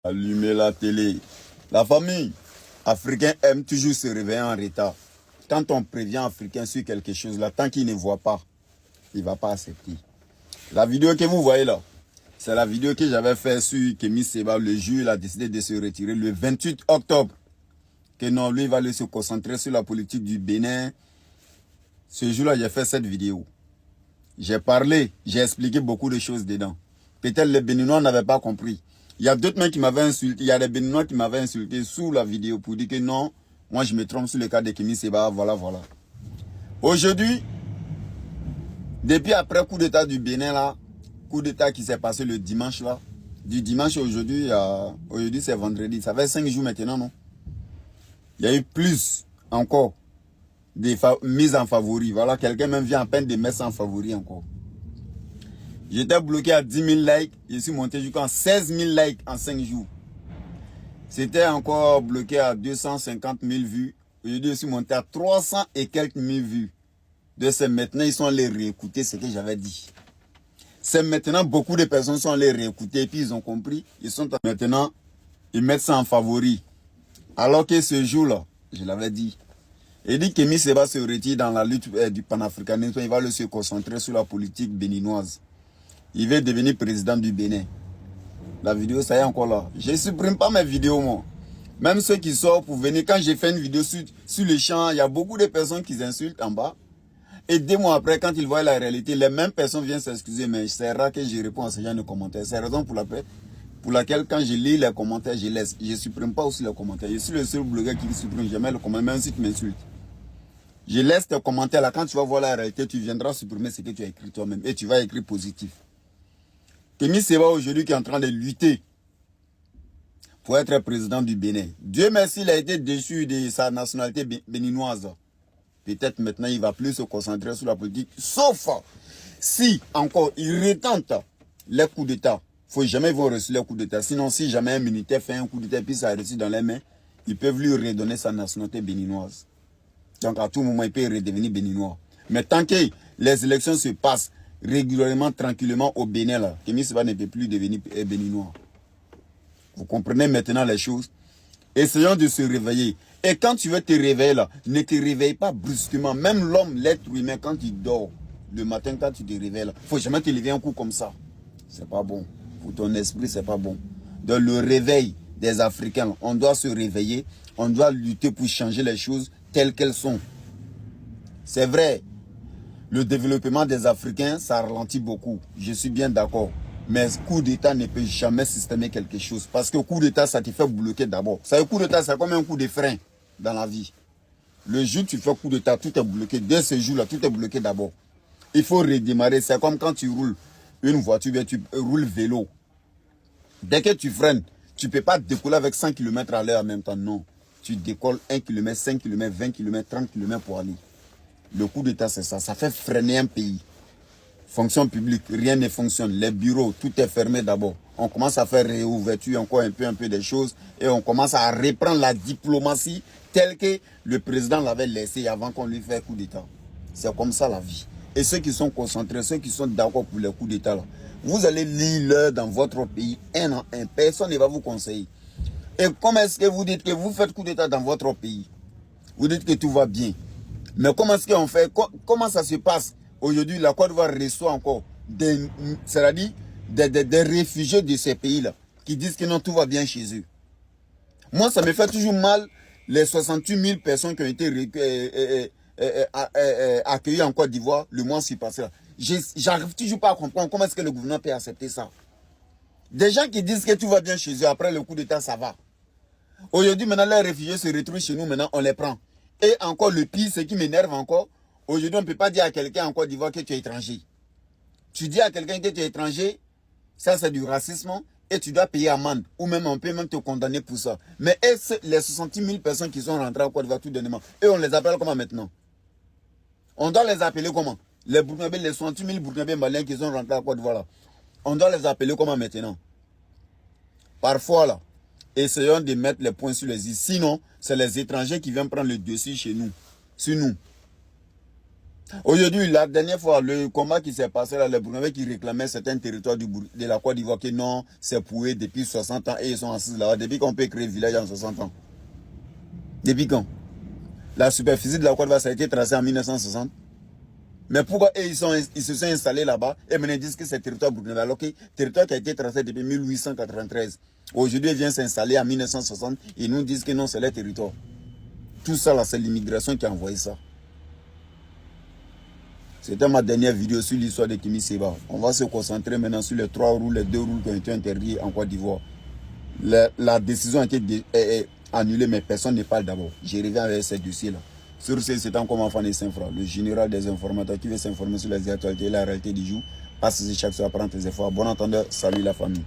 Allumer la télé. La famille africaine aime toujours se réveiller en retard. Quand on prévient Africain sur quelque chose, là, tant qu'il ne voit pas, il ne va pas accepter. La vidéo que vous voyez là, c'est la vidéo que j'avais faite sur Kémy Séba le jour où il a décidé de se retirer le 28 octobre. Que non, lui, il va aller se concentrer sur la politique du Bénin. Ce jour-là, j'ai fait cette vidéo. J'ai parlé, j'ai expliqué beaucoup de choses dedans. Peut-être les Béninois n'avaient pas compris. Il y a d'autres mecs qui m'avaient insulté. Il y a des Béninois qui m'avaient insulté sous la vidéo pour dire que non, moi je me trompe sur le cas de Kémy Séba. Voilà. Aujourd'hui, depuis après le coup d'état du Bénin là, coup d'état qui s'est passé le dimanche là, du dimanche aujourd'hui, aujourd'hui c'est vendredi, ça fait 5 jours maintenant, non? Il y a eu plus encore des mises en favori. Voilà, quelqu'un même vient à peine de mettre ça en favori encore. J'étais bloqué à 10 000 likes. Je suis monté jusqu'à 16 000 likes en 5 jours. C'était encore bloqué à 250 000 vues. Aujourd'hui, je suis monté à 300 et quelques mille vues. De ce maintenant, ils sont allés réécouter ce que j'avais dit. C'est maintenant, beaucoup de personnes sont allées réécouter et puis ils ont compris. Ils sont maintenant, ils mettent ça en favori. Alors que ce jour-là, je l'avais dit, il dit que Kémy Séba se retire dans la lutte du panafricanisme. Il va se concentrer sur la politique béninoise. Il veut devenir président du Bénin. La vidéo, ça y est encore là. Je ne supprime pas mes vidéos, moi. Même ceux qui sortent pour venir, quand j'ai fait une vidéo sur le champ, il y a beaucoup de personnes qui insultent en bas. Et 2 mois après, quand ils voient la réalité, les mêmes personnes viennent s'excuser. Mais c'est rare que je réponds à ce genre de commentaires. C'est la raison pour laquelle, quand je lis les commentaires, je laisse. Je ne supprime pas aussi les commentaires. Je suis le seul blogueur qui ne supprime jamais le commentaire, même si tu m'insultes. Je laisse tes commentaires là. Quand tu vas voir la réalité, tu viendras supprimer ce que tu as écrit toi-même. Et tu vas écrire positif. Kémy Séba aujourd'hui qui est en train de lutter pour être président du Bénin. Dieu merci, il a été déchu de sa nationalité béninoise. Peut-être maintenant il va plus se concentrer sur la politique. Sauf si encore il retente les coups d'État. Il ne faut jamais voir reçu les coups d'État. Sinon, si jamais un militaire fait un coup d'État et puis ça a reçu dans les mains, ils peuvent lui redonner sa nationalité béninoise. Donc à tout moment, il peut redevenir béninois. Mais tant que les élections se passent régulièrement, tranquillement au Bénin, là, Kémy Séba ne peut plus devenir béninois. Vous comprenez maintenant les choses? Essayons de se réveiller. Et quand tu veux te réveiller là, ne te réveille pas brusquement. Même l'homme, l'être humain, quand il dort, le matin quand tu te réveilles là, il ne faut jamais te lever un coup comme ça. C'est pas bon. Pour ton esprit, c'est pas bon. Dans le réveil des Africains, on doit se réveiller. On doit lutter pour changer les choses telles qu'elles sont. C'est vrai. Le développement des Africains, ça ralentit beaucoup. Je suis bien d'accord. Mais coup d'État ne peut jamais systémer quelque chose. Parce que coup d'État, ça te fait bloquer d'abord. Ça, coup d'État, c'est comme un coup de frein dans la vie. Le jour où tu fais coup d'État, tout est bloqué. Dès ce jour-là, tout est bloqué d'abord. Il faut redémarrer. C'est comme quand tu roules une voiture, tu roules vélo. Dès que tu freines, tu ne peux pas décoller avec 100 km à l'heure en même temps. Non. Tu décolles 1 km, 5 km, 20 km, 30 km pour aller. Le coup d'État, c'est ça. Ça fait freiner un pays. Fonction publique, rien ne fonctionne. Les bureaux, tout est fermé d'abord. On commence à faire réouverture encore un peu des choses. Et on commence à reprendre la diplomatie telle que le président l'avait laissée avant qu'on lui fasse coup d'État. C'est comme ça la vie. Et ceux qui sont concentrés, ceux qui sont d'accord pour les coups d'État, vous allez lire l'heure dans votre pays, un en un. Personne ne va vous conseiller. Et comment est-ce que vous dites que vous faites coup d'État dans votre pays? Vous dites que tout va bien. Mais comment est-ce qu'on fait? Comment ça se passe? Aujourd'hui, la Côte d'Ivoire reçoit encore des réfugiés de ces pays-là qui disent que non, tout va bien chez eux. Moi, ça me fait toujours mal les 68 000 personnes qui ont été accueillies en Côte d'Ivoire le mois-ci passé. J'arrive toujours pas à comprendre comment est-ce que le gouvernement peut accepter ça. Des gens qui disent que tout va bien chez eux, après le coup d'État, ça va. Aujourd'hui, maintenant, les réfugiés se retrouvent chez nous, maintenant, on les prend. Et encore le pire, ce qui m'énerve encore, aujourd'hui, on ne peut pas dire à quelqu'un en Côte d'Ivoire que tu es étranger. Tu dis à quelqu'un que tu es étranger, ça c'est du racisme, et tu dois payer amende. Ou même on peut même te condamner pour ça. Mais les 60 000 personnes qui sont rentrées en Côte d'Ivoire tout dernièrement, et on les appelle comment maintenant? On doit les appeler comment? Les Burkinabés, les 60 000 Burkinabés maliens qui sont rentrés en Côte d'Ivoire là. On doit les appeler comment maintenant? Parfois là, essayons de mettre les points sur les i. Sinon, c'est les étrangers qui viennent prendre le dossier chez nous. Sur nous. Aujourd'hui, la dernière fois, le combat qui s'est passé là, les Burkinabés qui réclamaient certains territoires de la Côte d'Ivoire, que non, c'est pour eux depuis 60 ans et ils sont assis là-bas. Depuis qu'on peut créer le village en 60 ans. Depuis quand? La superficie de la Côte d'Ivoire, ça a été tracée en 1960. Mais pourquoi eux, ils se sont installés là-bas et maintenant ils disent que c'est territoire burkinabé, alors que territoire qui a été tracé depuis 1893. Aujourd'hui, ils viennent s'installer en 1960 et ils nous disent que non, c'est leur territoire. Tout ça là, c'est l'immigration qui a envoyé ça. C'était ma dernière vidéo sur l'histoire de Kémy Séba. On va se concentrer maintenant sur les 3 roues, les 2 roues qui ont été interdits en Côte d'Ivoire. La décision a été annulée, mais personne ne parle d'abord. Je reviens avec ce dossier-là. Sur ce, c'est comme enfant des Saint-Francs, le général des informateurs qui veut s'informer sur les actualités et la réalité du jour. Passe chaque soir, prends tes efforts. Bon entendeur, salut la famille.